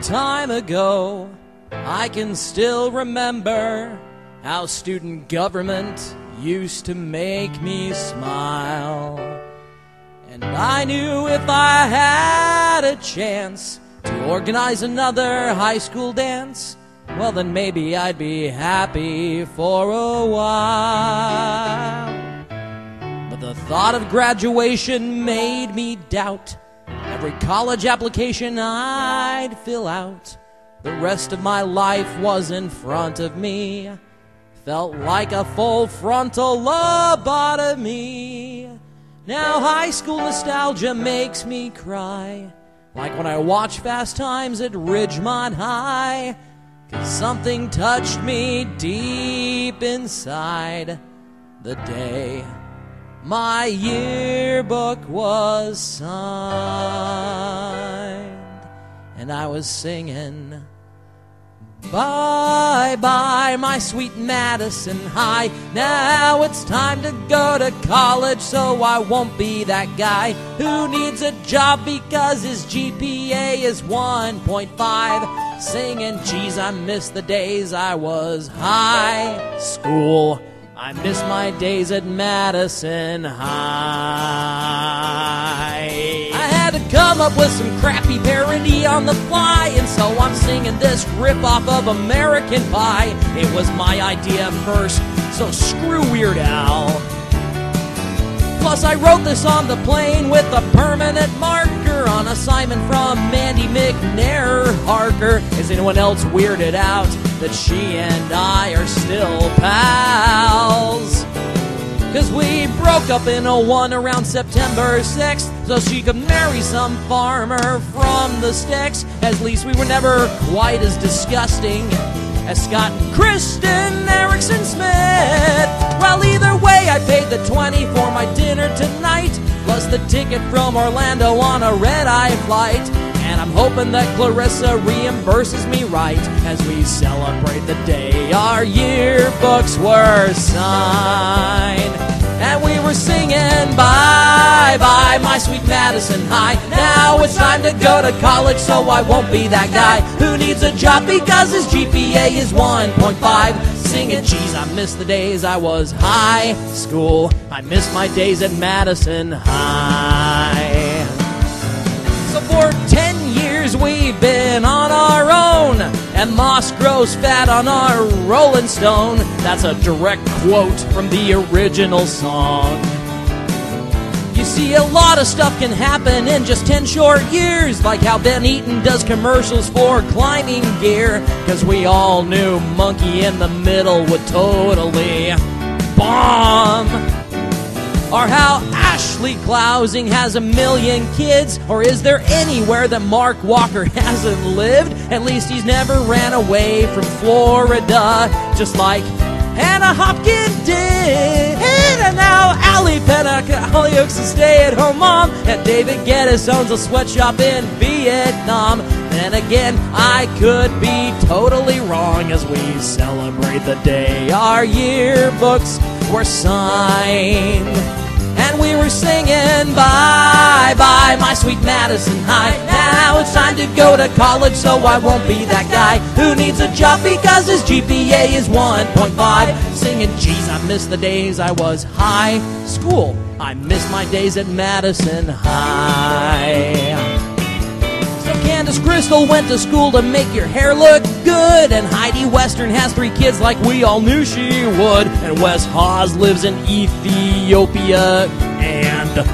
long time ago, I can still remember how student government used to make me smile. And I knew if I had a chance to organize another high school dance, well then maybe I'd be happy for a while. But the thought of graduation made me doubt every college application I'd fill out. The rest of my life was in front of me. Felt like a full frontal labotomy. Now high school nostalgia makes me cry, like when I watch Fast Times at Ridgemont High. 'Cause something touched me deep inside the day my yearbook was signed. And I was singing, bye bye my sweet Madison High. Now it's time to go to college, so I won't be that guy who needs a job because his GPA is 1.5. Singing, Jeeze, I miss the days I was high school. I miss my days at Madison High. I had to come up with some crappy parody on the fly, and so I'm singing this rip-off of American Pie. It was my idea first, so screw Weird Al. Plus I wrote this on the plane with a permanent marker on assignment from Mandy McNair Harker. Is anyone else weirded out that she and I are still pals? 'Cause we broke up in '01 around September 6th, so she could marry some farmer from the sticks. At least we were never quite as disgusting as Scott and Kristen Erickson Smith. Well, either way, I paid the 20 for my dinner tonight, plus the ticket from Orlando on a red-eye flight. And I'm hoping that Clarissa reimburses me right as we celebrate the day our yearbooks were signed. And we were singing, bye bye my sweet Madison High. Now it's time to go to college, so I won't be that guy who needs a job because his GPA is 1.5. Singing, Jeeze, I miss the days I was high school. I miss my days at Madison High. So for 10 years we've been on our own, and moss grows fat on our Rolling Stone. That's a direct quote from the original song. You see, a lot of stuff can happen in just 10 short years, like how Ben Eaton does commercials for climbing gear, 'cause we all knew Monkey in the Middle would totally bomb. Or how Ashley Clousing has 1 million kids. Or is there anywhere that Mark Walker hasn't lived? At least he's never ran away from Florida, just like Hannah Hopkins did. And now Allie Pennock Hollyoaks a stay-at-home mom, and David Geddes owns a sweatshop in Vietnam. Then again, I could be totally wrong as we celebrate the day our yearbooks were signed. And we were singing, bye bye my sweet Madison High. Now it's time to go to college, so I won't be that guy who needs a job because his GPA is 1.5. Singing, Jeeze, I miss the days I was high school. I miss my days at Madison High. So Candace Crystal went to school to make your hair look good, and Heidi Western has 3 kids like we all knew she would, and Wes Hawes lives in Ethiopia, and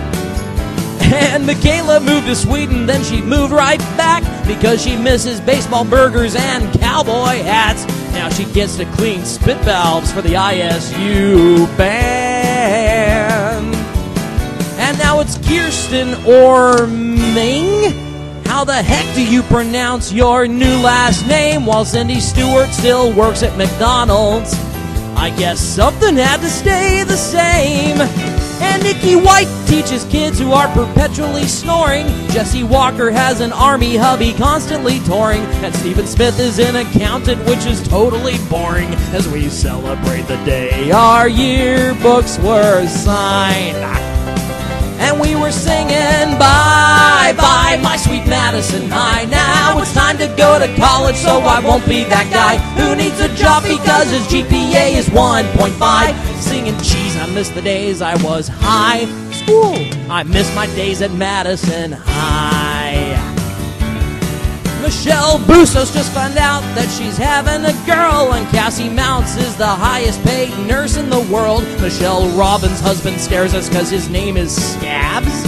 Michaela moved to Sweden, then she moved right back because she misses baseball burgers and cowboy hats. Now she gets to clean spit valves for the ISU band. And now it's Kirsten or Ming. How the heck do you pronounce your new last name while Cindy Stewart still works at McDonald's? I guess something had to stay the same. And Nikki White teaches kids who are perpetually snoring. Jesse Walker has an army hubby constantly touring. And Stephen Smith is an accountant, which is totally boring as we celebrate the day our yearbooks were signed. And we were singing, bye Bye-bye, my sweet Madison High. Now it's time to go to college, so I won't be that guy who needs a job because his GPA is 1.5. Singing Jeeze, I miss the days I was high school. I miss my days at Madison High. Michelle Bustos just found out that she's having a girl, and Cassie Mounts is the highest paid nurse in the world. Michelle Robbins' husband scares us because his name is Scabs.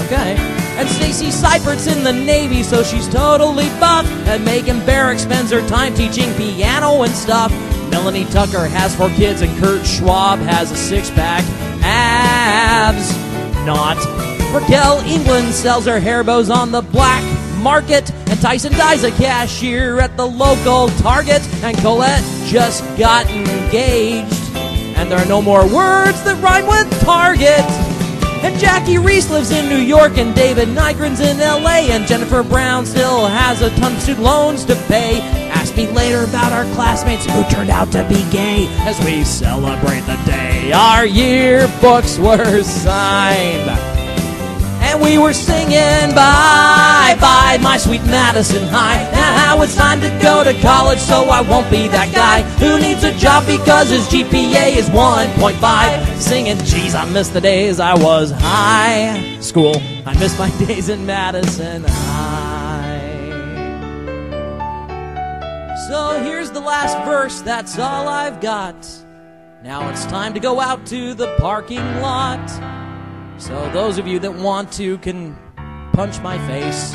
Okay. And Stacy Seipert's in the Navy, so she's totally buff. And Megan Barrick spends her time teaching piano and stuff. Melanie Tucker has 4 kids, and Kurt Schwab has a 6-pack. Abs. Not. Raquel England sells her hair bows on the black market, and Tyson Dye's a cashier at the local Target, and Colette just got engaged, and there are no more words that rhyme with Target. And Jackie Reese lives in New York, and David Nygren's in LA, and Jennifer Brown still has a ton of student loans to pay. Ask me later about our classmates who turned out to be gay as we celebrate the day our yearbooks were signed. And we were singing bye-bye, my sweet Madison High. Now it's time to go to college, so I won't be that guy who needs a job because his GPA is 1.5. Singing Jeeze, I miss the days I was high school. I miss my days in Madison High. So here's the last verse, that's all I've got. Now it's time to go out to the parking lot. So those of you that want to can punch my face.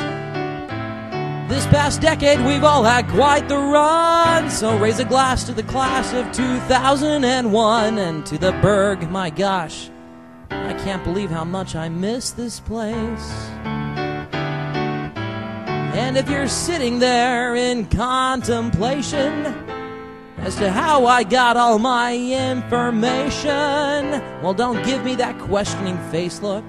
This past decade we've all had quite the run, so raise a glass to the class of 2001 and to the Berg. My gosh, I can't believe how much I miss this place. And if you're sitting there in contemplation as to how I got all my information, well, don't give me that questioning face look.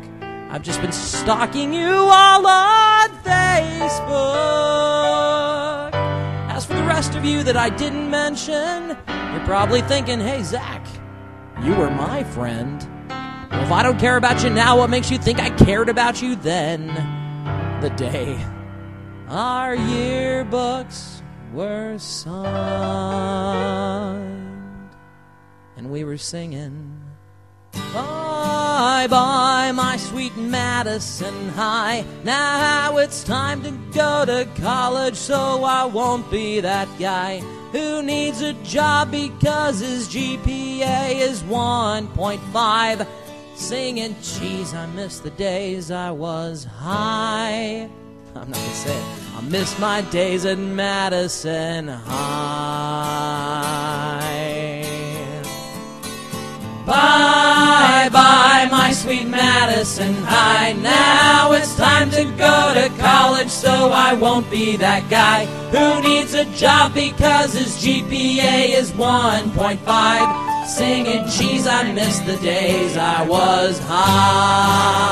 I've just been stalking you all on Facebook. As for the rest of you that I didn't mention, you're probably thinking, hey, Zach, you were my friend. Well, if I don't care about you now, what makes you think I cared about you then? The day our yearbooks were signed, and we were singing bye-bye, my sweet Madison High. Now it's time to go to college, so I won't be that guy who needs a job because his GPA is 1.5. Singing Jeeze, I miss the days I was high. I'm not gonna say it. I miss my days at Madison High. Bye-bye, my sweet Madison High. Now it's time to go to college, so I won't be that guy who needs a job because his GPA is 1.5. Singing Jeeze, I miss the days I was high.